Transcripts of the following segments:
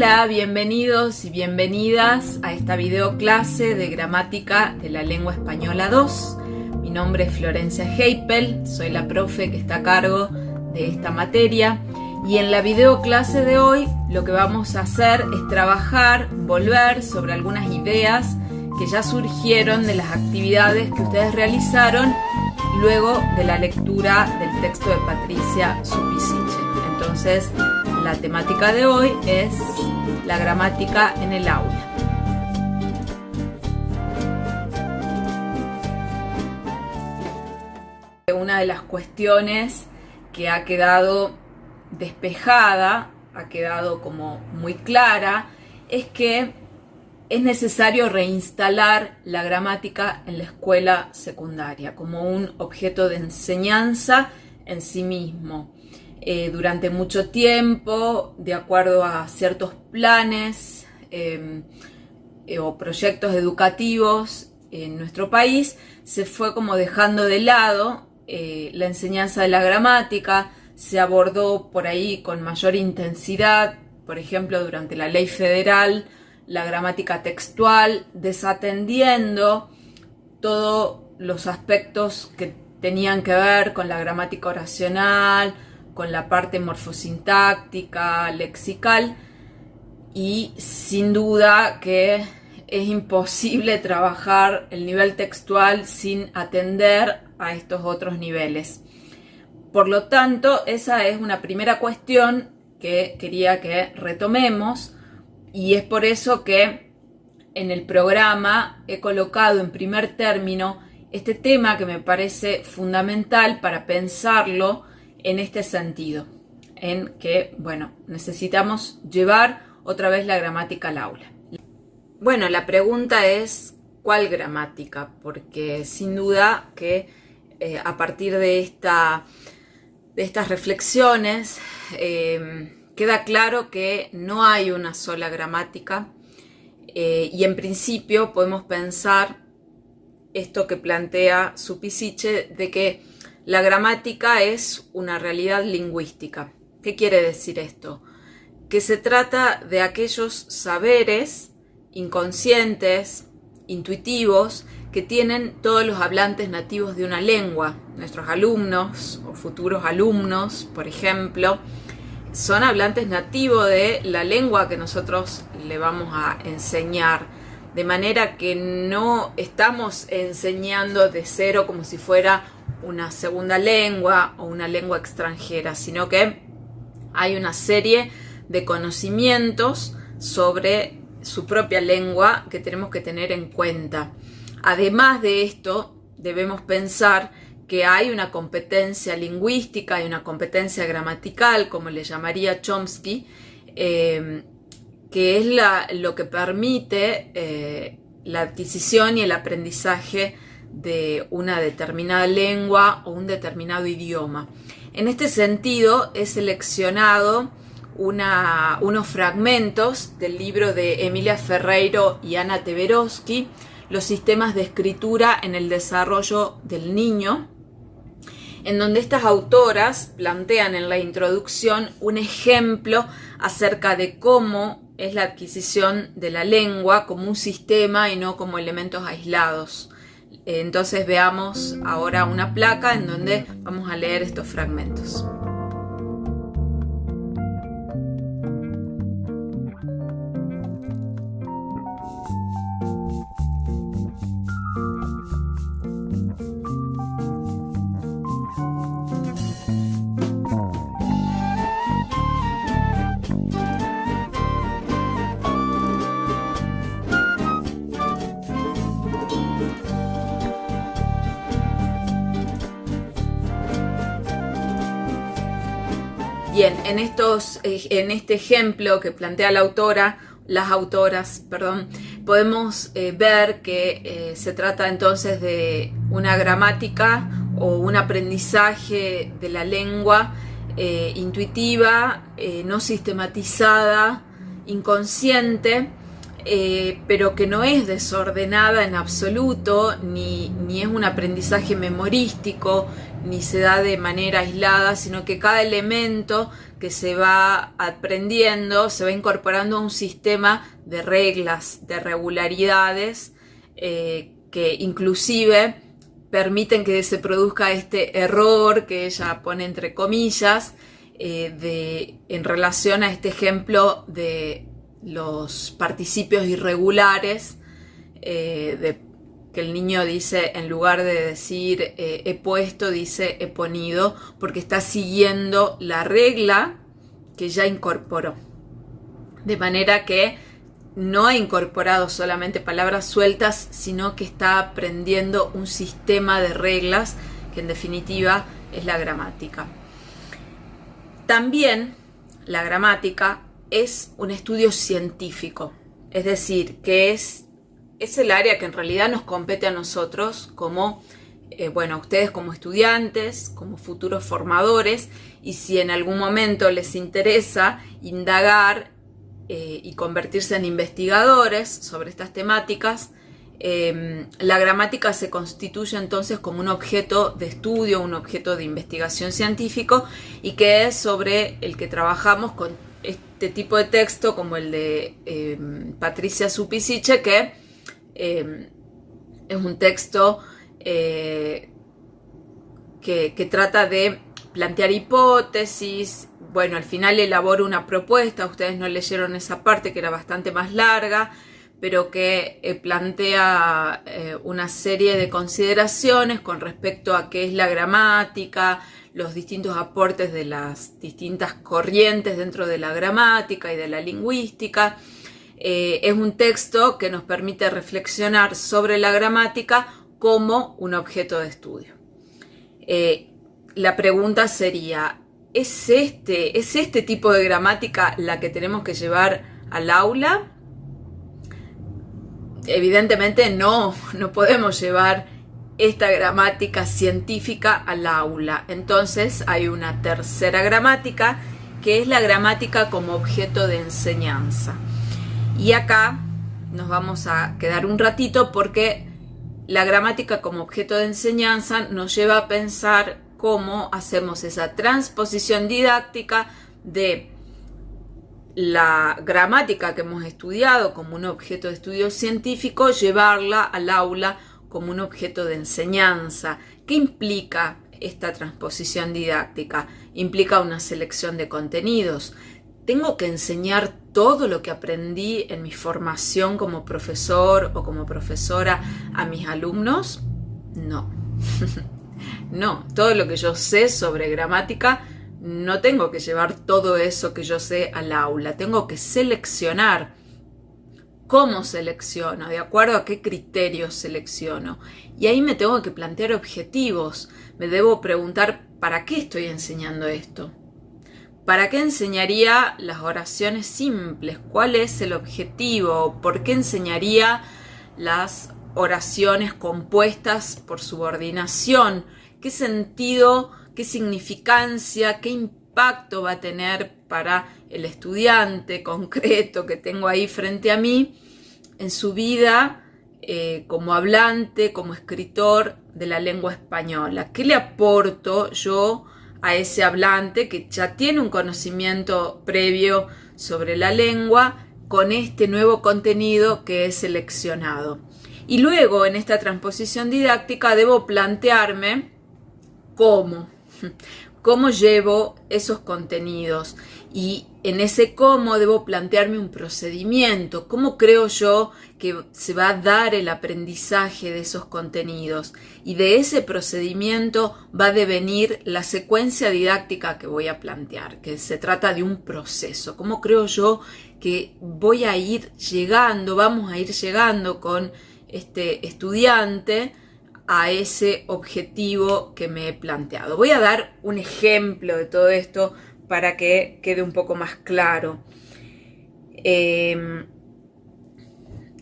Hola, bienvenidos y bienvenidas a esta videoclase de gramática de la lengua española 2. Mi nombre es Florencia Heipel, soy la profe que está a cargo de esta materia y en la videoclase de hoy lo que vamos a hacer es trabajar, volver sobre algunas ideas que ya surgieron de las actividades que ustedes realizaron luego de la lectura del texto de Patricia Supisiche. Entonces, la temática de hoy es la gramática en el aula. Una de las cuestiones que ha quedado despejada, ha quedado como muy clara, es que es necesario reinstalar la gramática en la escuela secundaria como un objeto de enseñanza en sí mismo. Durante mucho tiempo, de acuerdo a ciertos planes o proyectos educativos en nuestro país, se fue como dejando de lado la enseñanza de la gramática, se abordó por ahí con mayor intensidad, por ejemplo, durante la ley federal, la gramática textual, desatendiendo todos los aspectos que tenían que ver con la gramática oracional, con la parte morfosintáctica, lexical, y sin duda que es imposible trabajar el nivel textual sin atender a estos otros niveles. Por lo tanto, esa es una primera cuestión que quería que retomemos, y es por eso que en el programa he colocado en primer término este tema que me parece fundamental para pensarlo en este sentido, en que, necesitamos llevar otra vez la gramática al aula. Bueno, la pregunta es, ¿cuál gramática? Porque sin duda que a partir de estas reflexiones queda claro que no hay una sola gramática y en principio podemos pensar esto que plantea Supisiche de que la gramática es una realidad lingüística. ¿Qué quiere decir esto? Que se trata de aquellos saberes inconscientes, intuitivos, que tienen todos los hablantes nativos de una lengua. Nuestros alumnos o futuros alumnos, por ejemplo, son hablantes nativos de la lengua que nosotros le vamos a enseñar. De manera que no estamos enseñando de cero como si fuera una segunda lengua o una lengua extranjera, sino que hay una serie de conocimientos sobre su propia lengua que tenemos que tener en cuenta. Además de esto, debemos pensar que hay una competencia lingüística y una competencia gramatical, como le llamaría Chomsky, que es lo que permite la adquisición y el aprendizaje de una determinada lengua o un determinado idioma. En este sentido, he seleccionado unos fragmentos del libro de Emilia Ferreiro y Ana Teberoski, Los sistemas de escritura en el desarrollo del niño, en donde estas autoras plantean en la introducción un ejemplo acerca de cómo es la adquisición de la lengua como un sistema y no como elementos aislados. Entonces veamos ahora una placa en donde vamos a leer estos fragmentos. Bien, en este ejemplo que plantea las autoras, podemos ver que se trata entonces de una gramática o un aprendizaje de la lengua intuitiva, no sistematizada, inconsciente, pero que no es desordenada en absoluto, ni es un aprendizaje memorístico, ni se da de manera aislada, sino que cada elemento que se va aprendiendo, se va incorporando a un sistema de reglas, de regularidades, que inclusive permiten que se produzca este error que ella pone entre comillas, en relación a este ejemplo de los participios irregulares, que el niño dice, en lugar de decir he puesto, dice he ponido, porque está siguiendo la regla que ya incorporó. De manera que no ha incorporado solamente palabras sueltas, sino que está aprendiendo un sistema de reglas que en definitiva es la gramática. También la gramática es un estudio científico, es decir, que es el área que en realidad nos compete a nosotros como, a ustedes como estudiantes, como futuros formadores, y si en algún momento les interesa indagar y convertirse en investigadores sobre estas temáticas, la gramática se constituye entonces como un objeto de estudio, un objeto de investigación científico, y que es sobre el que trabajamos con este tipo de texto como el de Patricia Supisiche, que es un texto que trata de plantear hipótesis. Bueno, al final elaboro una propuesta, ustedes no leyeron esa parte que era bastante más larga, pero que plantea una serie de consideraciones con respecto a qué es la gramática, los distintos aportes de las distintas corrientes dentro de la gramática y de la lingüística. Es un texto que nos permite reflexionar sobre la gramática como un objeto de estudio. La pregunta sería, ¿es este tipo de gramática la que tenemos que llevar al aula? Evidentemente no podemos llevar esta gramática científica al aula. Entonces hay una tercera gramática, que es la gramática como objeto de enseñanza. Y acá nos vamos a quedar un ratito porque la gramática como objeto de enseñanza nos lleva a pensar cómo hacemos esa transposición didáctica de la gramática que hemos estudiado como un objeto de estudio científico, llevarla al aula como un objeto de enseñanza. ¿Qué implica esta transposición didáctica? Implica una selección de contenidos. ¿Tengo que enseñar todo lo que aprendí en mi formación como profesor o como profesora a mis alumnos? No. No, todo lo que yo sé sobre gramática, no tengo que llevar todo eso que yo sé al aula. Tengo que seleccionar. ¿Cómo selecciono? ¿De acuerdo a qué criterios selecciono? Y ahí me tengo que plantear objetivos. Me debo preguntar, ¿para qué estoy enseñando esto? ¿Para qué enseñaría las oraciones simples? ¿Cuál es el objetivo? ¿Por qué enseñaría las oraciones compuestas por subordinación? ¿Qué sentido, qué significancia, qué impacto va a tener para el estudiante concreto que tengo ahí frente a mí en su vida como hablante, como escritor de la lengua española? ¿Qué le aporto yo a ese hablante que ya tiene un conocimiento previo sobre la lengua con este nuevo contenido que he seleccionado? Y luego en esta transposición didáctica debo plantearme cómo llevo esos contenidos, y en ese cómo debo plantearme un procedimiento, cómo creo yo que se va a dar el aprendizaje de esos contenidos, y de ese procedimiento va a devenir la secuencia didáctica que voy a plantear, que se trata de un proceso. Cómo creo yo que vamos a ir llegando con este estudiante a ese objetivo que me he planteado. Voy a dar un ejemplo de todo esto para que quede un poco más claro.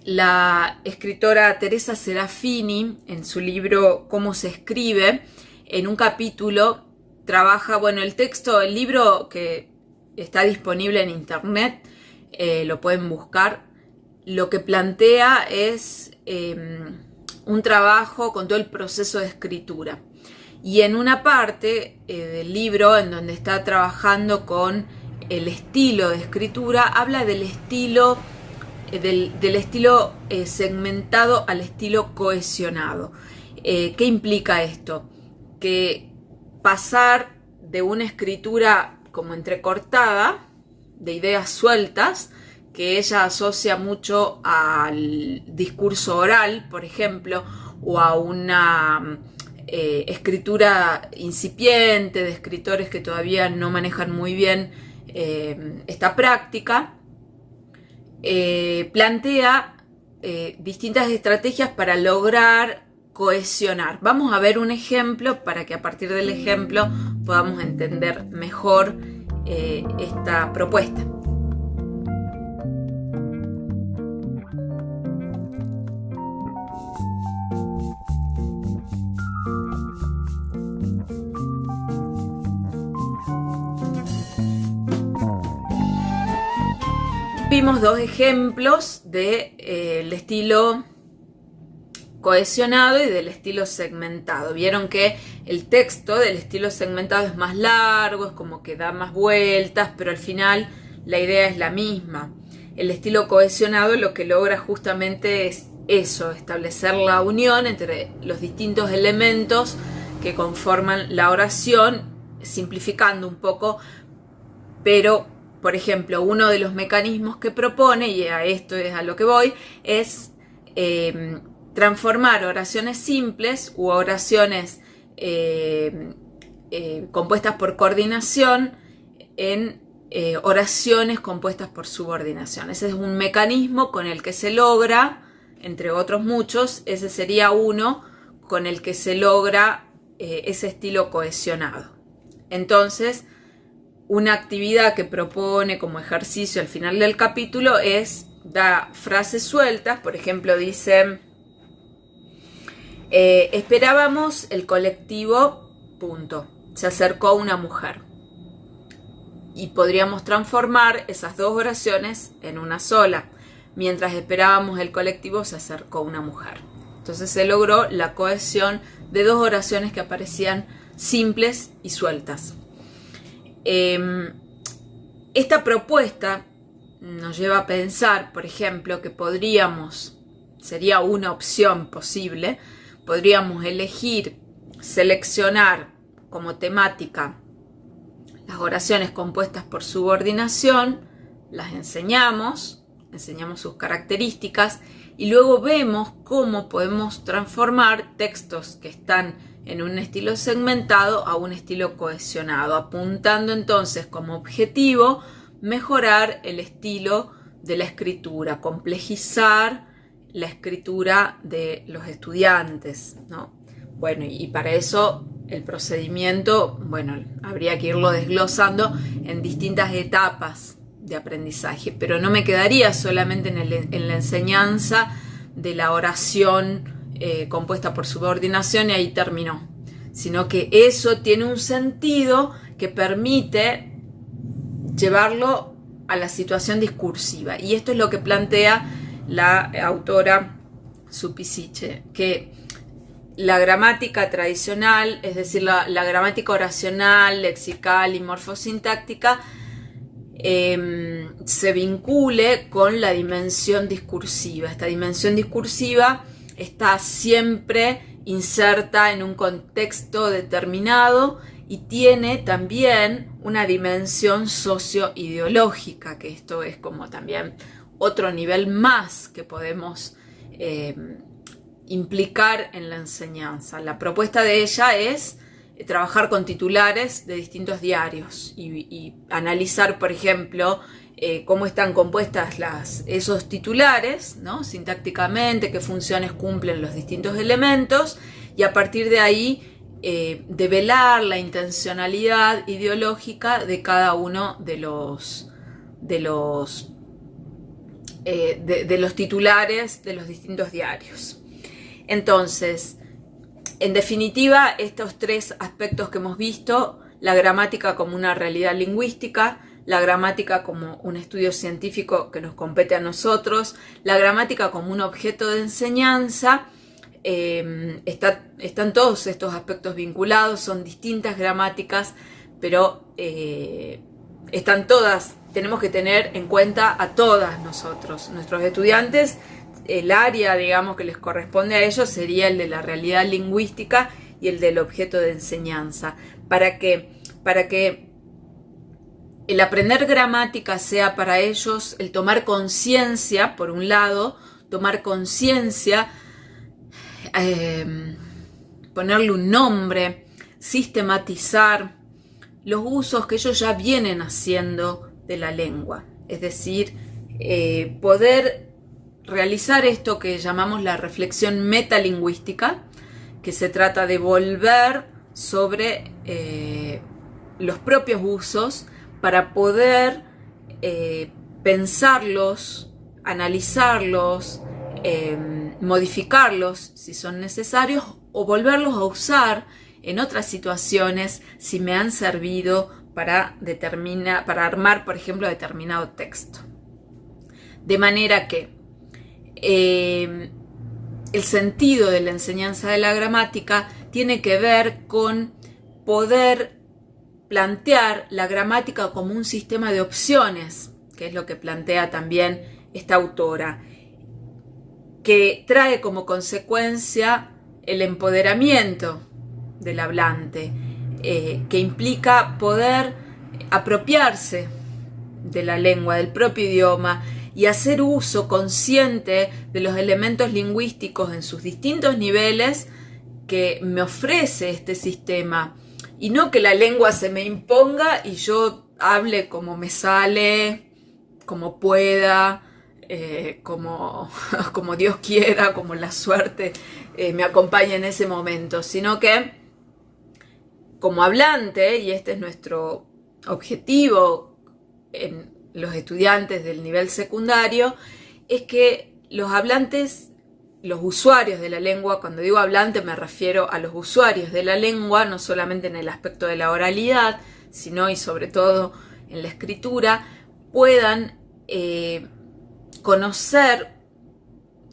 La escritora Teresa Serafini, en su libro Cómo se escribe, en un capítulo trabaja, el libro que está disponible en internet, lo pueden buscar. Lo que plantea es un trabajo con todo el proceso de escritura. Y en una parte del libro en donde está trabajando con el estilo de escritura, habla del estilo segmentado al estilo cohesionado. ¿Qué implica esto? Que pasar de una escritura como entrecortada, de ideas sueltas, que ella asocia mucho al discurso oral, por ejemplo, o a una escritura incipiente de escritores que todavía no manejan muy bien esta práctica, plantea distintas estrategias para lograr cohesionar. Vamos a ver un ejemplo para que a partir del ejemplo podamos entender mejor esta propuesta. Vimos dos ejemplos del estilo cohesionado y del estilo segmentado. Vieron que el texto del estilo segmentado es más largo, es como que da más vueltas, pero al final la idea es la misma. El estilo cohesionado lo que logra justamente es eso, establecer la unión entre los distintos elementos que conforman la oración, simplificando un poco, pero por ejemplo, uno de los mecanismos que propone, y a esto es a lo que voy, es transformar oraciones simples u oraciones compuestas por coordinación en oraciones compuestas por subordinación. Ese es un mecanismo con el que se logra, entre otros muchos, ese sería uno con el que se logra ese estilo cohesionado. Entonces, una actividad que propone como ejercicio al final del capítulo es dar frases sueltas. Por ejemplo, dice, esperábamos el colectivo, punto. Se acercó una mujer. Y podríamos transformar esas dos oraciones en una sola. Mientras esperábamos el colectivo, se acercó una mujer. Entonces se logró la cohesión de dos oraciones que aparecían simples y sueltas. Esta propuesta nos lleva a pensar, por ejemplo, que sería una opción posible, podríamos seleccionar como temática las oraciones compuestas por subordinación, las enseñamos sus características y luego vemos cómo podemos transformar textos que están en un estilo segmentado a un estilo cohesionado, apuntando entonces como objetivo mejorar el estilo de la escritura, complejizar la escritura de los estudiantes, ¿no? Bueno, y para eso el procedimiento, bueno, habría que irlo desglosando en distintas etapas de aprendizaje, pero no me quedaría solamente en la enseñanza de la oración compuesta por subordinación y ahí terminó, sino que eso tiene un sentido que permite llevarlo a la situación discursiva, y esto es lo que plantea la autora Supisiche, que la gramática tradicional, es decir, la gramática oracional, lexical y morfosintáctica, se vincule con la dimensión discursiva. Esta dimensión discursiva está siempre inserta en un contexto determinado y tiene también una dimensión socioideológica, que esto es como también otro nivel más que podemos implicar en la enseñanza. La propuesta de ella es trabajar con titulares de distintos diarios y analizar, por ejemplo, cómo están compuestas esos titulares, ¿no? Sintácticamente, qué funciones cumplen los distintos elementos, y a partir de ahí develar la intencionalidad ideológica de cada uno de los titulares de los distintos diarios. Entonces, en definitiva, estos tres aspectos que hemos visto: la gramática como una realidad lingüística, la gramática como un estudio científico que nos compete a nosotros, la gramática como un objeto de enseñanza, están todos estos aspectos vinculados, son distintas gramáticas, pero están todas, tenemos que tener en cuenta a todas nosotros, nuestros estudiantes. El área, digamos, que les corresponde a ellos sería el de la realidad lingüística y el del objeto de enseñanza. Para que el aprender gramática sea para ellos el tomar conciencia, por un lado, tomar conciencia, ponerle un nombre, sistematizar los usos que ellos ya vienen haciendo de la lengua. Es decir, poder realizar esto que llamamos la reflexión metalingüística, que se trata de volver sobre los propios usos para poder pensarlos, analizarlos, modificarlos si son necesarios o volverlos a usar en otras situaciones si me han servido para armar, por ejemplo, determinado texto. De manera que el sentido de la enseñanza de la gramática tiene que ver con poder plantear la gramática como un sistema de opciones, que es lo que plantea también esta autora, que trae como consecuencia el empoderamiento del hablante, que implica poder apropiarse de la lengua, del propio idioma, y hacer uso consciente de los elementos lingüísticos en sus distintos niveles que me ofrece este sistema, y no que la lengua se me imponga y yo hable como me sale, como pueda, como Dios quiera, como la suerte me acompañe en ese momento, sino que como hablante, y este es nuestro objetivo en los estudiantes del nivel secundario, es que los hablantes, los usuarios de la lengua, cuando digo hablante me refiero a los usuarios de la lengua, no solamente en el aspecto de la oralidad, sino y sobre todo en la escritura, puedan conocer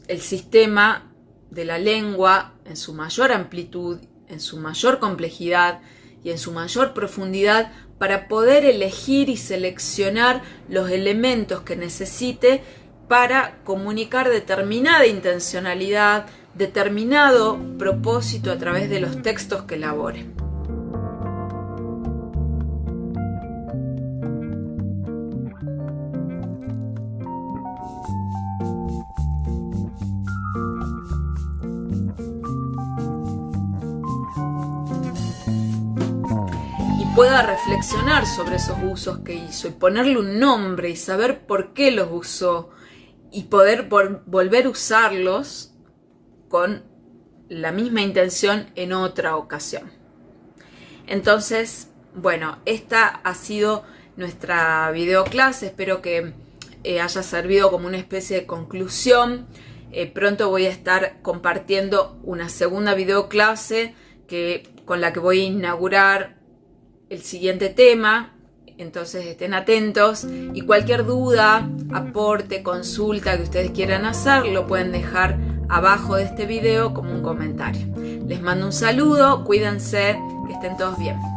el sistema de la lengua en su mayor amplitud, en su mayor complejidad y en su mayor profundidad, para poder elegir y seleccionar los elementos que necesite para comunicar determinada intencionalidad, determinado propósito a través de los textos que elabore. Pueda reflexionar sobre esos usos que hizo y ponerle un nombre y saber por qué los usó y poder volver a usarlos con la misma intención en otra ocasión. Entonces, bueno, esta ha sido nuestra videoclase. Espero que haya servido como una especie de conclusión. Pronto voy a estar compartiendo una segunda videoclase con la que voy a inaugurar el siguiente tema, entonces estén atentos, y cualquier duda, aporte, consulta que ustedes quieran hacer, lo pueden dejar abajo de este video como un comentario. Les mando un saludo, cuídense, que estén todos bien.